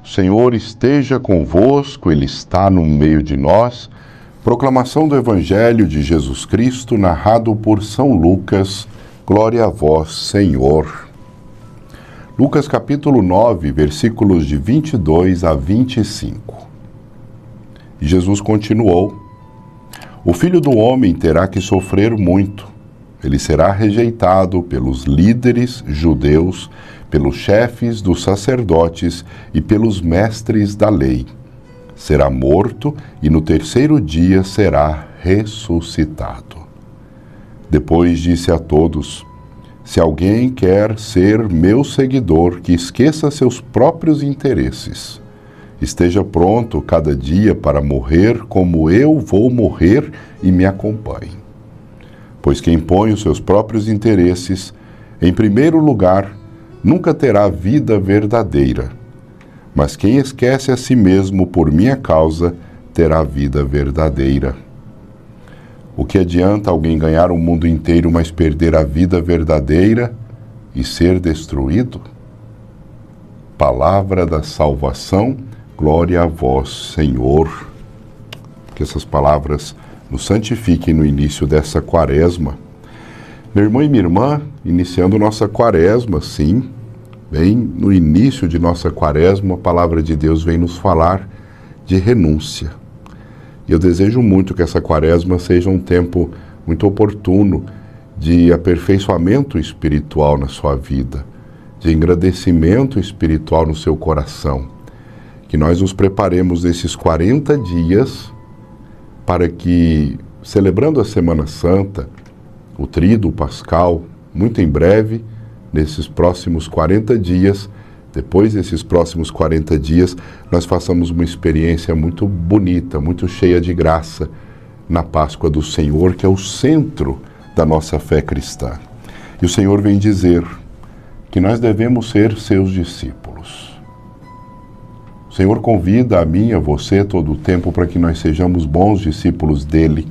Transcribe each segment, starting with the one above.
Senhor esteja convosco, Ele está no meio de nós. Proclamação do Evangelho de Jesus Cristo, narrado por São Lucas. Glória a vós, Senhor. Lucas capítulo 9, versículos de 22 a 25. E Jesus continuou: O Filho do Homem terá que sofrer muito. Ele será rejeitado pelos líderes judeus, pelos chefes dos sacerdotes e pelos mestres da lei. Será morto e no terceiro dia será ressuscitado. Depois disse a todos: Se alguém quer ser meu seguidor, que esqueça seus próprios interesses. Esteja pronto cada dia para morrer como eu vou morrer e me acompanhe. Pois quem põe os seus próprios interesses em primeiro lugar nunca terá vida verdadeira. Mas quem esquece a si mesmo por minha causa terá vida verdadeira. O que adianta alguém ganhar o mundo inteiro, mas perder a vida verdadeira e ser destruído? Palavra da salvação, glória a vós, Senhor. Que essas palavras nos santifiquem no início dessa quaresma. Meu irmão e minha irmã, iniciando nossa quaresma, sim, bem no início de nossa quaresma, a palavra de Deus vem nos falar de renúncia. E eu desejo muito que essa quaresma seja um tempo muito oportuno de aperfeiçoamento espiritual na sua vida, de engrandecimento espiritual no seu coração. Que nós nos preparemos nesses 40 dias para que, celebrando a Semana Santa, o Tríduo Pascal, muito em breve, nesses próximos 40 dias, depois desses próximos 40 dias, nós façamos uma experiência muito bonita, muito cheia de graça na Páscoa do Senhor, que é o centro da nossa fé cristã. E o Senhor vem dizer que nós devemos ser seus discípulos. O Senhor convida a mim e a você todo o tempo para que nós sejamos bons discípulos dele.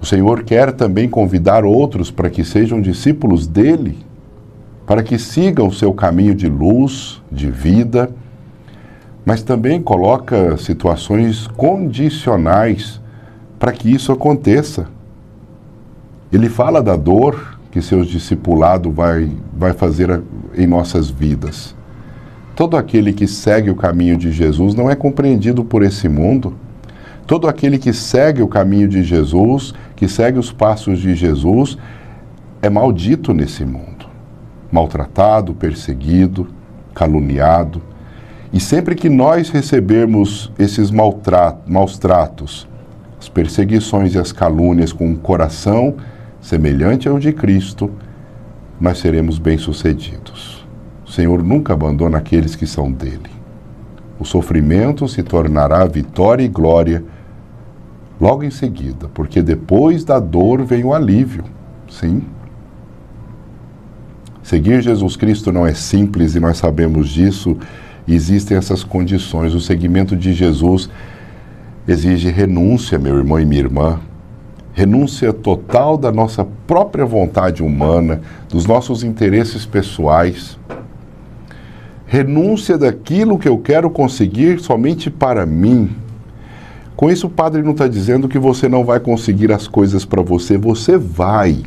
O Senhor quer também convidar outros para que sejam discípulos dele, para que sigam o seu caminho de luz, de vida, mas também coloca situações condicionais para que isso aconteça. Ele fala da dor que seus discipulados vai fazer em nossas vidas. Todo aquele que segue o caminho de Jesus não é compreendido por esse mundo. Todo aquele que segue o caminho de Jesus, que segue os passos de Jesus, é maldito nesse mundo. Maltratado, perseguido, caluniado. E sempre que nós recebermos esses maus tratos, as perseguições e as calúnias com um coração semelhante ao de Cristo, nós seremos bem-sucedidos. O Senhor nunca abandona aqueles que são dele. O sofrimento se tornará vitória e glória logo em seguida, porque depois da dor vem o alívio. Sim. Seguir Jesus Cristo não é simples e nós sabemos disso. Existem essas condições. O seguimento de Jesus exige renúncia, meu irmão e minha irmã. Renúncia total da nossa própria vontade humana, dos nossos interesses pessoais. Renúncia daquilo que eu quero conseguir somente para mim. Com isso, o Padre não está dizendo que você não vai conseguir as coisas para você. Você vai.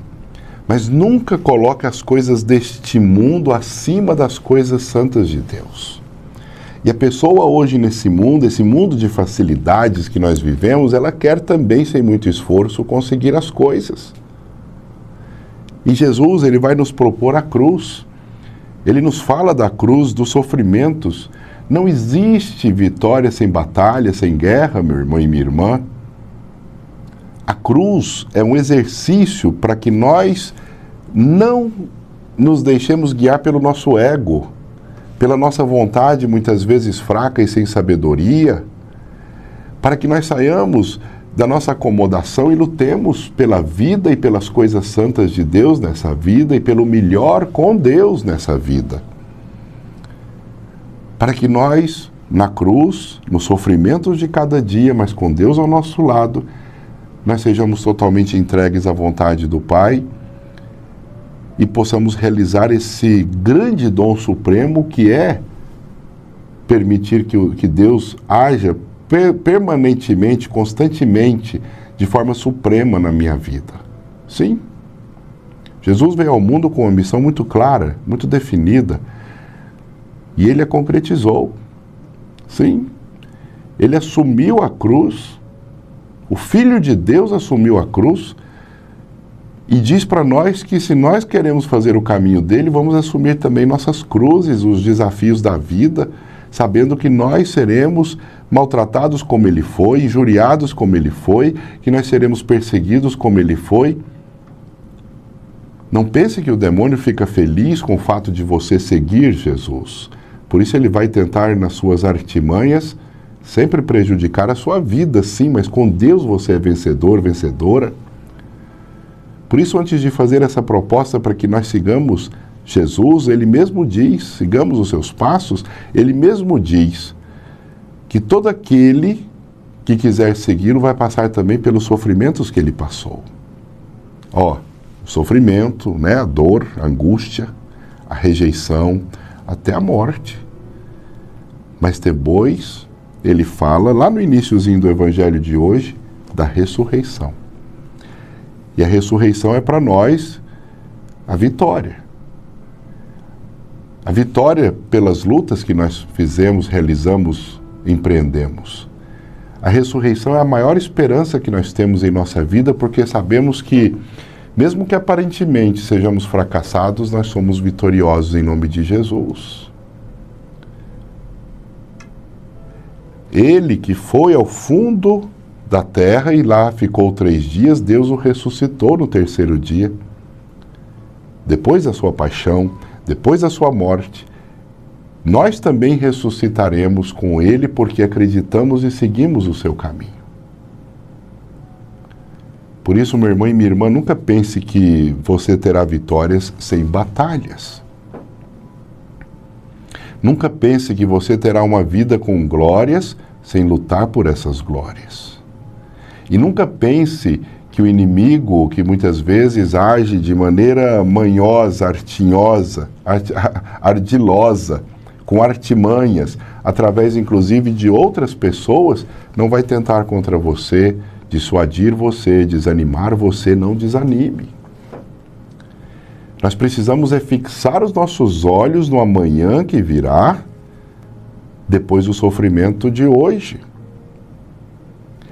Mas nunca coloque as coisas deste mundo acima das coisas santas de Deus. E a pessoa hoje nesse mundo, esse mundo de facilidades que nós vivemos, ela quer também, sem muito esforço, conseguir as coisas. E Jesus, ele vai nos propor a cruz. Ele nos fala da cruz, dos sofrimentos. Não existe vitória sem batalha, sem guerra, meu irmão e minha irmã. A cruz é um exercício para que nós não nos deixemos guiar pelo nosso ego, pela nossa vontade, muitas vezes fraca e sem sabedoria, para que nós saiamos da nossa acomodação e lutemos pela vida e pelas coisas santas de Deus nessa vida e pelo melhor com Deus nessa vida. Para que nós, na cruz, nos sofrimentos de cada dia, mas com Deus ao nosso lado, nós sejamos totalmente entregues à vontade do Pai e possamos realizar esse grande dom supremo que é permitir que Deus haja permanentemente, constantemente, de forma suprema na minha vida. Sim. Jesus veio ao mundo com uma missão muito clara, muito definida, e Ele a concretizou. Sim. Ele assumiu a cruz, o Filho de Deus assumiu a cruz, e diz para nós que se nós queremos fazer o caminho dele, vamos assumir também nossas cruzes, os desafios da vida, sabendo que nós seremos maltratados como ele foi, injuriados como ele foi, que nós seremos perseguidos como ele foi. Não pense que o demônio fica feliz com o fato de você seguir Jesus. Por isso ele vai tentar, nas suas artimanhas, sempre prejudicar a sua vida, sim, mas com Deus você é vencedor, vencedora. Por isso, antes de fazer essa proposta para que nós sigamos Jesus, Ele mesmo diz, sigamos os seus passos, Ele mesmo diz que todo aquele que quiser segui-lo vai passar também pelos sofrimentos que Ele passou. Ó, o sofrimento, né, a dor, a angústia, a rejeição, até a morte. Mas depois, Ele fala, lá no iniciozinho do Evangelho de hoje, da ressurreição. E a ressurreição é para nós a vitória. A vitória pelas lutas que nós fizemos, realizamos, empreendemos. A ressurreição é a maior esperança que nós temos em nossa vida, porque sabemos que, mesmo que aparentemente sejamos fracassados, nós somos vitoriosos em nome de Jesus. Ele que foi ao fundo da terra e lá ficou 3 dias, Deus o ressuscitou no 3º dia, depois da sua paixão, depois da sua morte. Nós também ressuscitaremos com Ele porque acreditamos e seguimos o seu caminho. Por isso, meu irmão e minha irmã, nunca pense que você terá vitórias sem batalhas. Nunca pense que você terá uma vida com glórias sem lutar por essas glórias. E nunca pense que o inimigo, que muitas vezes age de maneira manhosa, artinhosa, ardilosa, com artimanhas, através inclusive de outras pessoas, não vai tentar contra você, dissuadir você, desanimar você. Não desanime. Nós precisamos fixar os nossos olhos no amanhã que virá, depois do sofrimento de hoje.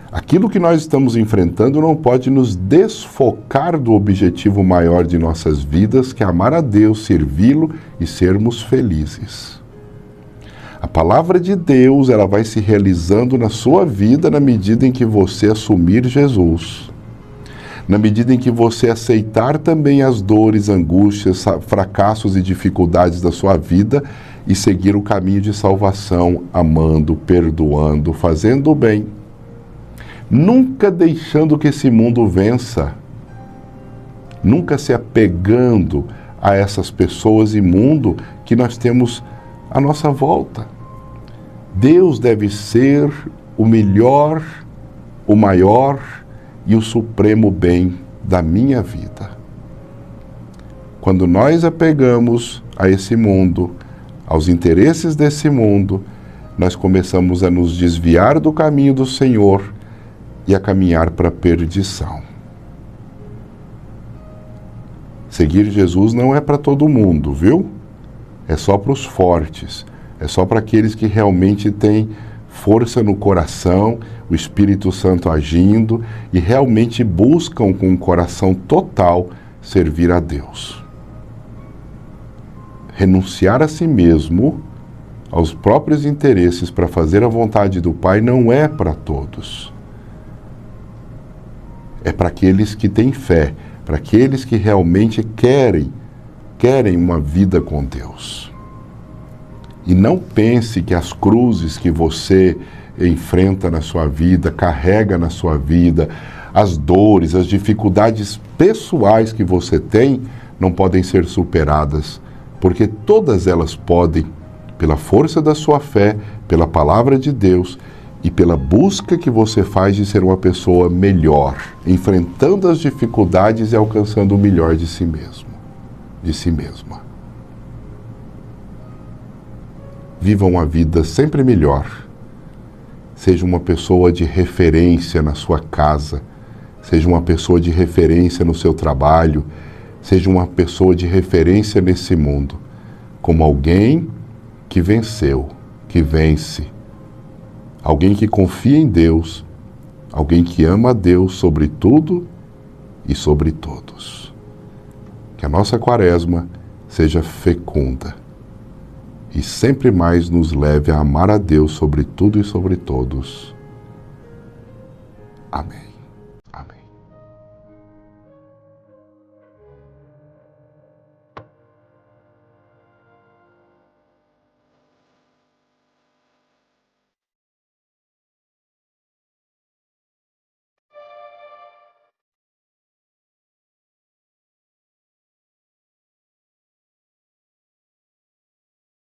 Aquilo que nós estamos enfrentando não pode nos desfocar do objetivo maior de nossas vidas, que é amar a Deus, servi-lo e sermos felizes. A palavra de Deus, ela vai se realizando na sua vida na medida em que você assumir Jesus. Na medida em que você aceitar também as dores, angústias, fracassos e dificuldades da sua vida e seguir o caminho de salvação, amando, perdoando, fazendo o bem. Nunca deixando que esse mundo vença, nunca se apegando a essas pessoas e mundo que nós temos à nossa volta. Deus deve ser o melhor, o maior e o supremo bem da minha vida. Quando nós apegamos a esse mundo, aos interesses desse mundo, nós começamos a nos desviar do caminho do Senhor e a caminhar para a perdição. Seguir Jesus não é para todo mundo, viu? É só para os fortes, é só para aqueles que realmente têm força no coração, o Espírito Santo agindo e realmente buscam com um coração total servir a Deus. Renunciar a si mesmo, aos próprios interesses para fazer a vontade do Pai não é para todos. É para aqueles que têm fé, para aqueles que realmente querem uma vida com Deus. E não pense que as cruzes que você enfrenta na sua vida, carrega na sua vida, as dores, as dificuldades pessoais que você tem, não podem ser superadas, porque todas elas podem, pela força da sua fé, pela palavra de Deus, e pela busca que você faz de ser uma pessoa melhor, enfrentando as dificuldades e alcançando o melhor de si mesmo, de si mesma. viva uma vida sempre melhor. Seja uma pessoa de referência na sua casa, seja uma pessoa de referência no seu trabalho, seja uma pessoa de referência nesse mundo, como alguém que venceu, que vence, alguém que confia em Deus, alguém que ama a Deus sobre tudo e sobre todos. Que a nossa quaresma seja fecunda e sempre mais nos leve a amar a Deus sobre tudo e sobre todos. Amém. Amém.